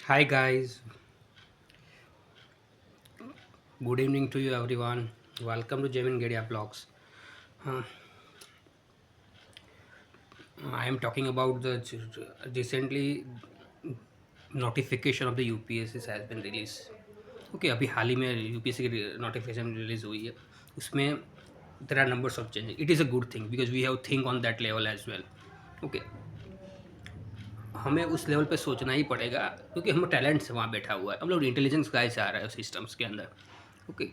Hi guys, good evening to you everyone. Welcome to Jamin Gedia Blogs. Uh, I am talking about the recently notification of the UPSC has been released. Okay, अभी हाल ही में UPSC की notification release हुई है. उसमें there are numbers of changes. It is a good thing because we have think on that level as well. Okay, हमें उस level पे सोचना ही पड़ेगा क्योंकि हम टैलेंट से वहाँ बैठा हुआ है. हम लोग इंटेलिजेंस गाय से आ रहा है सिस्टम्स के अंदर. ओके,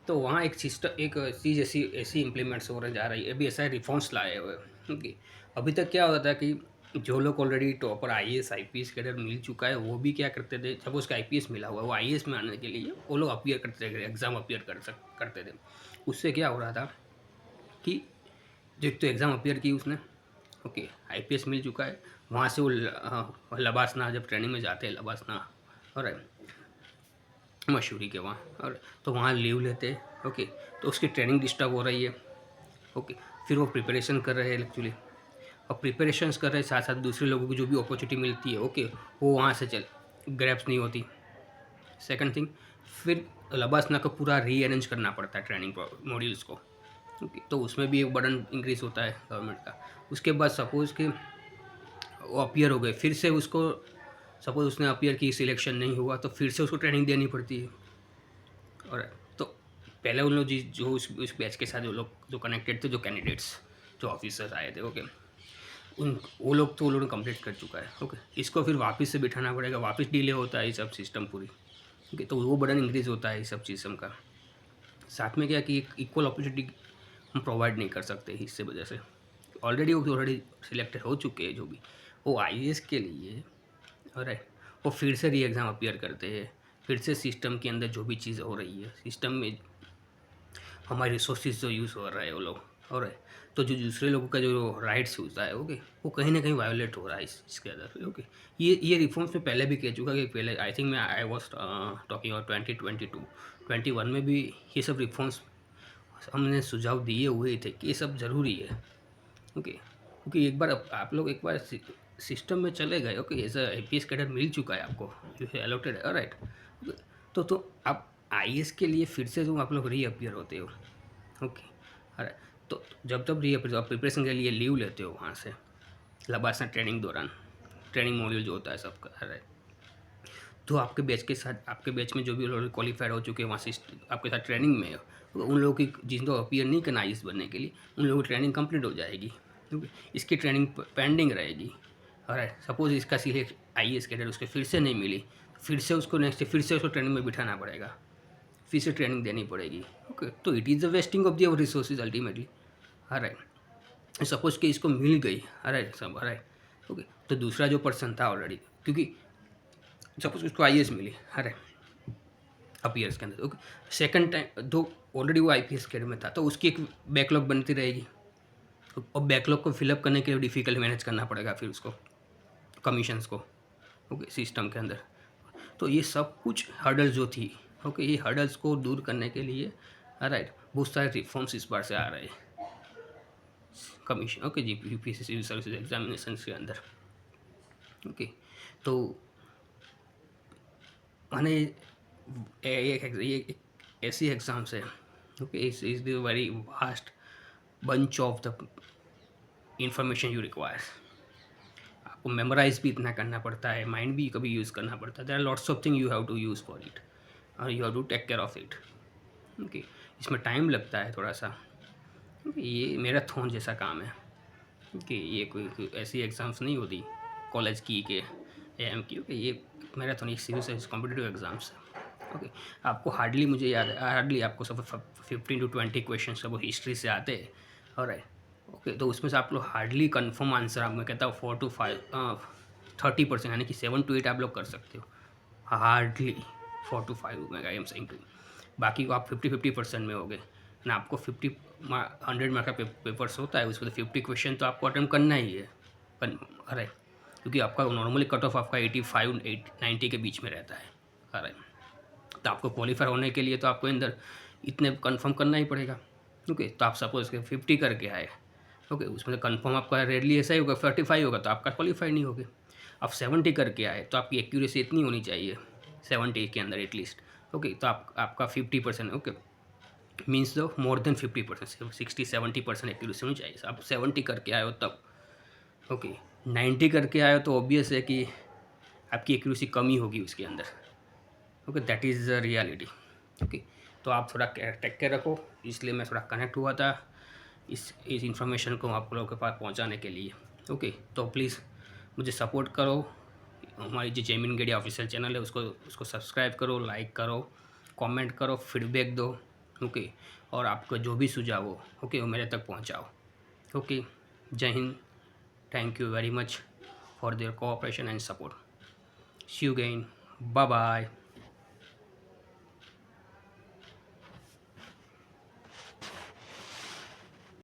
तो वहाँ एक सिस्टम एक चीज़ ऐसी ऐसी इम्प्लीमेंट्स होने जा रही है. अभी ऐसा रिफॉर्म्स लाए हुए हैं. ओके, अभी तक क्या होता था कि जो लोग already topper IAS IPS cadre मिल चुका है वो भी क्या करते थे, जब उसका आईपीएस मिला हुआ है वो आईएएस में आने के लिए वो लोग अपियर करते थे, एग्ज़ाम अपियर करते थे. उससे क्या हो रहा था कि जो एक तो एग्ज़ाम अपियर की उसने, ओके, आईपीएस मिल चुका है. वहाँ से वो लबासना जब ट्रेनिंग में जाते हैं, लबासना और मशहूरी के वहाँ, और तो वहाँ लीव लेते हैं. ओके, तो उसकी ट्रेनिंग डिस्टर्ब हो रही है. ओके, फिर वो प्रिपरेशन कर रहे हैं एक्चुअली, और प्रिपरेशंस कर रहे हैं साथ साथ दूसरे लोगों को जो भी अपॉर्चुनिटी मिलती है, ओके, वो वहाँ से चल ग्रैप्स नहीं होती. सेकंड थिंग, फिर लबासना को पूरा रीअरेंज करना पड़ता है ट्रेनिंग मॉड्यूल्स को. ओके, तो उसमें भी एक बर्डन इंक्रीज होता है गवर्नमेंट का. उसके बाद सपोज़ कि वो अपीयर हो गए, फिर से उसको सपोज़ उसने अपीयर की, सिलेक्शन नहीं हुआ तो फिर से उसको ट्रेनिंग देनी पड़ती है. और तो पहले उन लोग जो उस बैच के साथ जो लोग जो कनेक्टेड थे, जो कैंडिडेट्स, जो ऑफिसर्स आए थे, ओके, उन वो लोगों ने कंप्लीट कर चुका है. ओके, इसको फिर वापस से बिठाना पड़ेगा, वापस डिले होता है ये सब सिस्टम पूरी. ओके, तो वो बर्डन इंक्रीज होता है ये सब सिस्टम का. साथ में क्या कि एक इक्वल अपॉर्चुनिटी हम प्रोवाइड नहीं कर सकते इससे वजह से. ऑलरेडी सिलेक्टेड हो चुके हैं जो भी, वो आईएएस के लिए, और वो फिर से री एग्ज़ाम अपीयर करते हैं. फिर से सिस्टम के अंदर जो भी चीज़ हो रही है, सिस्टम में हमारे रिसोर्सेज जो यूज़ हो रहा है वो लोग, और तो जो दूसरे लोगों का जो राइट्स होता है, ओके, वो कहीं ना कहीं वायोलेट हो रहा है इसके अंदर. ओके, ये रिफॉर्म्स में पहले भी कह चुका कि पहले आई थिंक मैं आई वॉज टॉकिंग और 2022-21 में भी ये सब रिफॉर्म्स हमने सुझाव दिए हुए थे कि ये सब ज़रूरी है. ओके, क्योंकि एक बार आप लोग एक बार सिस्टम में चले गए, ओके, ऐसा आईपीएस कैडर मिल चुका है आपको, जो है अलॉटेड है, राइट. तो आप आईएएस के लिए फिर से जो आप लोग रीअपियर होते हो. ओके, अरे, तो जब तब रीअपियर आप प्रिपरेशन के लिए लीव लेते हो वहाँ से लबासना ट्रेनिंग दौरान, ट्रेनिंग मॉड्यूल जो होता है सबका, अरे, तो आपके बैच के साथ, आपके बैच में जो भी लोग क्वालिफाइड हो चुके हैं वहाँ से आपके साथ ट्रेनिंग में, तो उन लोगों की जिनको अपीयर नहीं करना आईएएस बनने के लिए, उन लोगों की ट्रेनिंग कंप्लीट हो जाएगी. क्योंकि इसकी ट्रेनिंग पेंडिंग रहेगी. और सपोज़ इसका सिलेक्ट आईएएस कैडर उसके फिर से नहीं मिली, फिर से उसको नेक्स्ट फिर से उसको ट्रेनिंग में बिठाना पड़ेगा, फिर से ट्रेनिंग देनी पड़ेगी. ओके, तो it is the wasting of the resources ultimately. Right, suppose कि इसको मिल गई, राइट, सब राइट. ओके, तो दूसरा जो पर्सन था ऑलरेडी, क्योंकि सपोज उसको आईएएस मिली, अपीयर्स के अंदर, ओके, सेकंड टाइम दो ऑलरेडी वो आईपीएस कैडर में था, तो उसकी एक बैकलॉग बनती रहेगी. और बैकलॉग को फिलअप करने के लिए डिफ़िकल्ट मैनेज करना पड़ेगा फिर उसको, कमीशंस को, ओके, सिस्टम के अंदर. तो ये सब कुछ हर्डल्स जो थी, ओके, ये हर्डल्स को दूर करने के लिए, राइट, बहुत सारे रिफॉर्म्स इस बार से आ रहे हैं कमीशन, ओके जी, यूपीएससी सिविल सर्विसेज एग्जामिनेशन के अंदर. ओके, तो माने ये एक ऐसी एग्ज़ाम्स है, okay, is the very vast bunch of the information you require. आपको मेमोराइज भी इतना करना पड़ता है, माइंड भी कभी यूज़ करना पड़ता है. There are lots of thing you have to use for it, और you have to take care of it. Okay, इसमें टाइम लगता है थोड़ा सा. ये मैराथन जैसा काम है कि ये कोई ऐसी एग्ज़ाम्स नहीं होती कॉलेज की के एम की. ओके, ये मैराथन एक सिविल सर्विस कॉम्पिटिटिव एग्ज़ाम्स है. ओके, आपको हार्डली, मुझे याद है, हार्डली आपको सब 15 to 20 क्वेश्चन सब हिस्ट्री से आते हैं. और ओके, तो उसमें से आप लोग हार्डली कन्फर्म आंसर, आप मैं कहता हूँ 4 to 5 30% यानी कि 7 to 8 आप लोग कर सकते हो हार्डली. 4 to 5 मैं आई एम सेइंग टू. बाकी को आप 50-50% में हो गए ना. आपको 100 मार्क का पेपर्स होता है, उसमें तो 50 क्वेश्चन तो आपको अटेम्प्ट करना ही है. अरे, क्योंकि आपका नॉर्मली कट ऑफ आपका 85-90 के बीच में रहता है. अरे, तो आपको क्वालिफाई होने के लिए तो आपको अंदर इतने कंफर्म करना ही पड़ेगा. ओके, तो आप सपोज के 50 करके आए, ओके, उसमें तो कंफर्म आपका रेडली ऐसा ही होगा 45 होगा तो आपका क्वालिफाई नहीं होगे. आप 70 करके आए तो आपकी एक्यूरेसी इतनी होनी चाहिए 70 के अंदर एटलीस्ट। ओके, तो आपका 50%, okay, means the more than 50%, 60-70% accuracy होनी चाहिए। आप 70 करके आए हो तब, ओके, 90 करके आए हो तो ऑब्वियस है कि आपकी एक्यूरेसी कमी होगी उसके अंदर। Okay, that is the reality. Okay, तो आप थोड़ा टेक केयर रखो, इसलिए मैं थोड़ा कनेक्ट हुआ था इस इंफॉर्मेशन को आप लोगों के पास पहुंचाने के लिए। ओके, तो प्लीज़ मुझे सपोर्ट करो, हमारी जो जेमिन गेडिया ऑफिशियल चैनल है उसको सब्सक्राइब करो, लाइक करो, कमेंट करो, फीडबैक दो। ओके, और आपका जो भी सुझाव हो, ओके, वो मेरे तक पहुंचाओ। ओके, जय हिंद, thank you very much for their cooperation and support. See you again, bye bye.